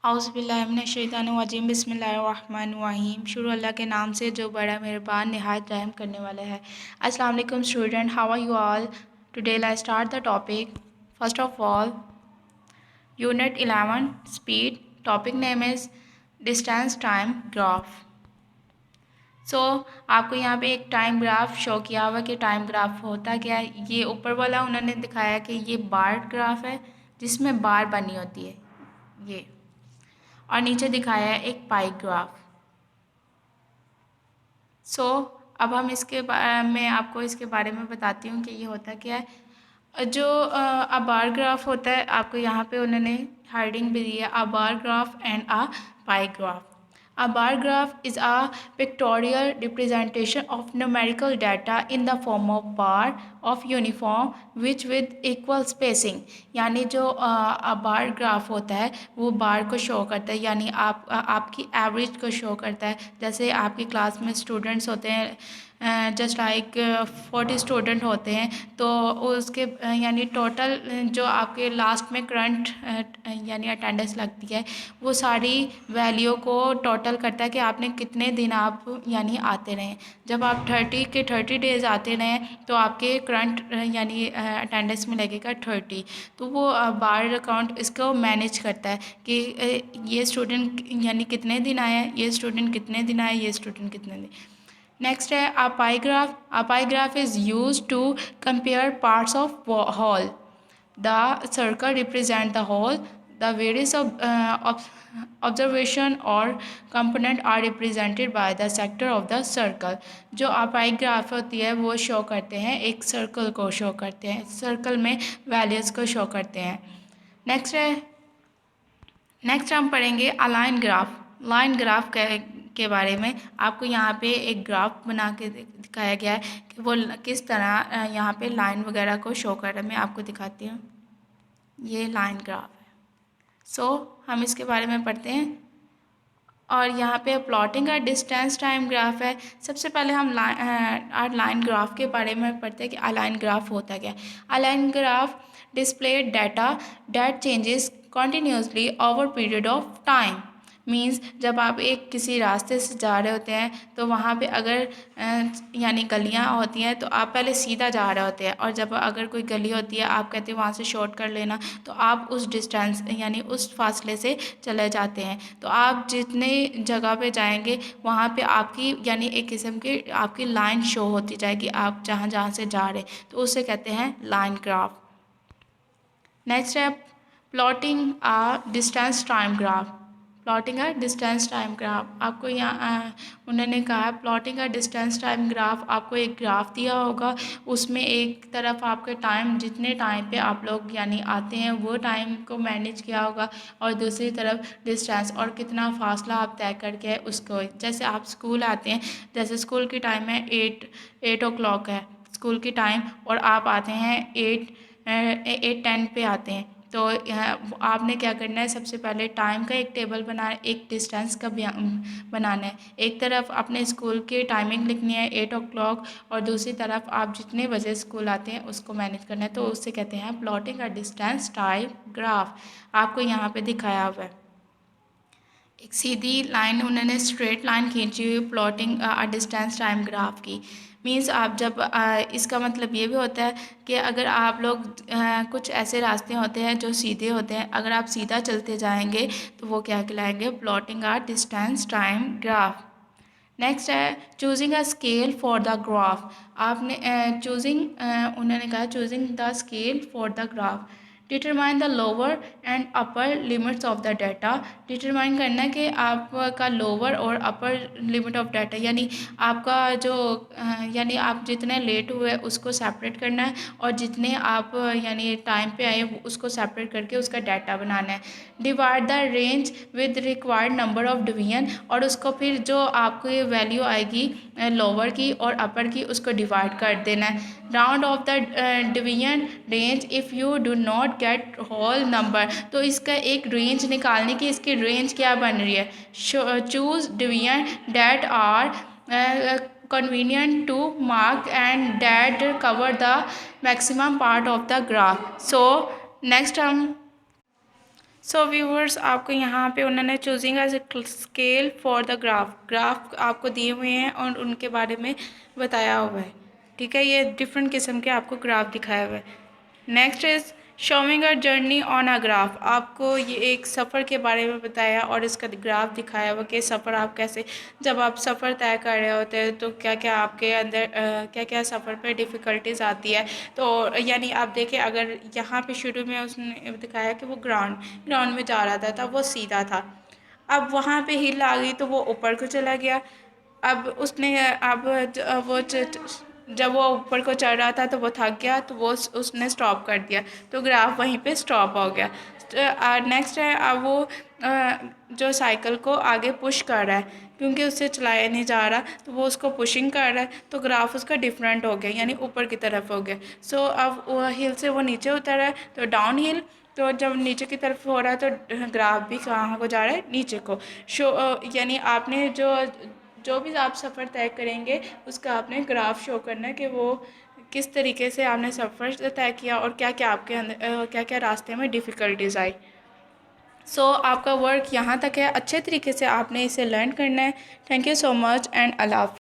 औज़ुबिल्लाहिमिनश्शैतानिर्रजीम बिस्मिल्लाहिर्रहमानिर्रहीम। शुरू अल्लाह के नाम से जो बड़ा मेहरबान निहायत रहम करने वाला है। अस्सलाम वालेकुम student, how are you all? Today let's start the topic. First of all, unit 11 speed. Topic name is distance time graph. आपको यहाँ पे एक टाइम ग्राफ शो किया हुआ कि टाइम ग्राफ होता क्या है। ये ऊपर वाला उन्होंने दिखाया कि ये बार ग्राफ है जिसमें बार बनी होती है ये, और नीचे दिखाया है एक पाई ग्राफ। अब हम मैं आपको इसके बारे में बताती हूँ कि ये होता क्या है। जो अ बार ग्राफ होता है, आपको यहाँ पे उन्होंने हेडिंग भी दी है, a bar graph and a pie graph. A bar graph is a pictorial representation of numerical data in the form of bar of uniform which with equal spacing। यानी जो बार ग्राफ होता है वो बार को show करता है, यानी आपकी एवरेज को शो करता है। जैसे आपकी क्लास में स्टूडेंट्स होते हैं, जस्ट लाइक 40 स्टूडेंट होते हैं, तो उसके यानी टोटल जो आपके लास्ट में करंट यानी अटेंडेंस लगती है वो सारी वैल्यू को टोटल करता है कि आपने कितने दिन आप यानी आते रहें। जब आप 30 डेज़ आते रहें तो आपके करंट यानी अटेंडेंस में लगेगा 30। तो वो बार अकाउंट इसको मैनेज करता है कि ये स्टूडेंट यानी कितने दिन आया, ये स्टूडेंट कितने दिन आया, ये स्टूडेंट कितने दिन। नेक्स्ट है a pie graph. A pie graph is use to compare parts of whole. The circle represent the whole. The various observation और component are represented by the sector of the circle. जो pie graph होती है वो show करते हैं, एक circle को show करते हैं, सर्कल में वैल्यूज़ को शो करते हैं। नेक्स्ट हम पढ़ेंगे अलाइन ग्राफ। लाइन ग्राफ के बारे में आपको यहाँ पे एक ग्राफ बना के दिखाया गया है कि वो किस तरह यहाँ पे लाइन वगैरह को शो कर रहा है। मैं आपको दिखाती हूँ, ये लाइन ग्राफ है। हम इसके बारे में पढ़ते हैं। और यहाँ पे प्लॉटिंग का डिस्टेंस टाइम ग्राफ है। सबसे पहले हम लाइन ग्राफ के बारे में पढ़ते हैं कि अलाइन ग्राफ होता क्या है। Align graph display data that changes continuously over period of time. Means जब आप किसी रास्ते से जा रहे होते हैं तो वहाँ पे अगर यानी गलियाँ होती हैं तो आप पहले सीधा जा रहे होते हैं, और जब अगर कोई गली होती है आप कहते हैं वहाँ से शॉर्ट कर लेना, तो आप उस डिस्टेंस यानी उस फासले से चले जाते हैं। तो आप जितने जगह पे जाएंगे वहाँ पे आपकी यानी एक किस्म की आपकी लाइन शो होती जाएगी, आप जहाँ जहाँ से जा रहे, तो उसे कहते हैं लाइन ग्राफ। नेक्स्ट है plotting a distance time graph. Plotting a distance time graph, आपको यहाँ उन्होंने कहा plotting a distance time graph. आपको एक ग्राफ दिया होगा, उसमें एक तरफ आपके टाइम, जितने टाइम पे आप लोग यानी आते हैं वो टाइम को मैनेज किया होगा, और दूसरी तरफ डिस्टेंस और कितना फासला आप तय करके उसको, जैसे आप स्कूल आते हैं, जैसे स्कूल की टाइम है 8 o'clock है स्कूल की टाइम, और आप आते हैं 8:10 पे आते हैं। तो आपने क्या करना है, सबसे पहले टाइम का एक टेबल बनाना, एक डिस्टेंस का बनाना है। एक तरफ अपने स्कूल की टाइमिंग लिखनी है 8 o'clock, और दूसरी तरफ आप जितने बजे स्कूल आते हैं उसको मैनेज करना है। तो उससे कहते हैं plotting a distance time graph. आपको यहाँ पे दिखाया हुआ है एक सीधी लाइन, उन्होंने स्ट्रेट लाइन खींची हुई प्लॉटिंग डिस्टेंस टाइम ग्राफ की। मीन्स आप जब इसका मतलब ये भी होता है कि अगर आप लोग कुछ ऐसे रास्ते होते हैं जो सीधे होते हैं, अगर आप सीधा चलते जाएंगे तो वो क्या कहलाएंगे, plotting distance time graph. Next है choosing a scale for the graph. आपने उन्होंने कहा choosing the scale for the graph. Determine the lower and upper limits of the data. Determine करना है कि आपका लोअर और अपर लिमिट ऑफ डाटा, यानी आपका जो यानी आप जितने लेट हुए उसको सेपरेट करना है, और जितने आप यानी टाइम पे आए उसको सेपरेट करके उसका डाटा बनाना है। Divide the range with required number of division, और उसको फिर जो आपको ये वैल्यू आएगी लोअर की और अपर की उसको डिवाइड कर देना है। Round off the division range if you do not get whole number. तो इसका एक रेंज निकालने की, इसकी रेंज क्या बन रही है। Choose division that are convenient to mark and that cover the maximum part of the graph। Next हम सो व्यूवर्स, आपको यहाँ पे उन्होंने choosing as a scale for the graph आपको दिए हुए हैं और उनके बारे में बताया हुआ है। ठीक है, ये डिफरेंट किस्म के आपको ग्राफ दिखाया हुआ है। Next is showing a journey on a graph, आपको ये एक सफ़र के बारे में बताया और इसका ग्राफ दिखाया हुआ कि सफ़र आप कैसे, जब आप सफ़र तय कर रहे होते हैं तो क्या क्या आपके अंदर क्या क्या सफ़र पे डिफ़िकल्टीज आती है। तो यानी आप देखें, अगर यहाँ पे शुरू में उसने दिखाया कि वो ग्राउंड में जा रहा था तब वो सीधा था, अब वहाँ पे हिल आ गई तो वो ऊपर को चला गया। अब उसने अब वो जब वो ऊपर को चढ़ रहा था तो वो थक गया तो वो उसने स्टॉप कर दिया, तो ग्राफ वहीं पे स्टॉप हो गया। नेक्स्ट है, अब वो जो साइकिल को आगे पुश कर रहा है क्योंकि उससे चलाया नहीं जा रहा, तो वो उसको पुशिंग कर रहा है, तो ग्राफ उसका डिफरेंट हो गया, यानी ऊपर की तरफ हो गया। सो अब वो हिल से वो नीचे उतर रहा है तो डाउन हिल, तो जब नीचे की तरफ हो रहा है तो ग्राफ भी कहाँ को जा रहा है, नीचे को। यानी आपने जो भी आप सफ़र तय करेंगे उसका आपने ग्राफ शो करना है कि वो किस तरीके से आपने सफ़र तय किया और क्या क्या आपके अंदर क्या क्या रास्ते में डिफ़िकल्टीज आई। सो आपका वर्क यहाँ तक है, अच्छे तरीके से आपने इसे लर्न करना है। Thank you so much and अल्लाह हाफ़िज़।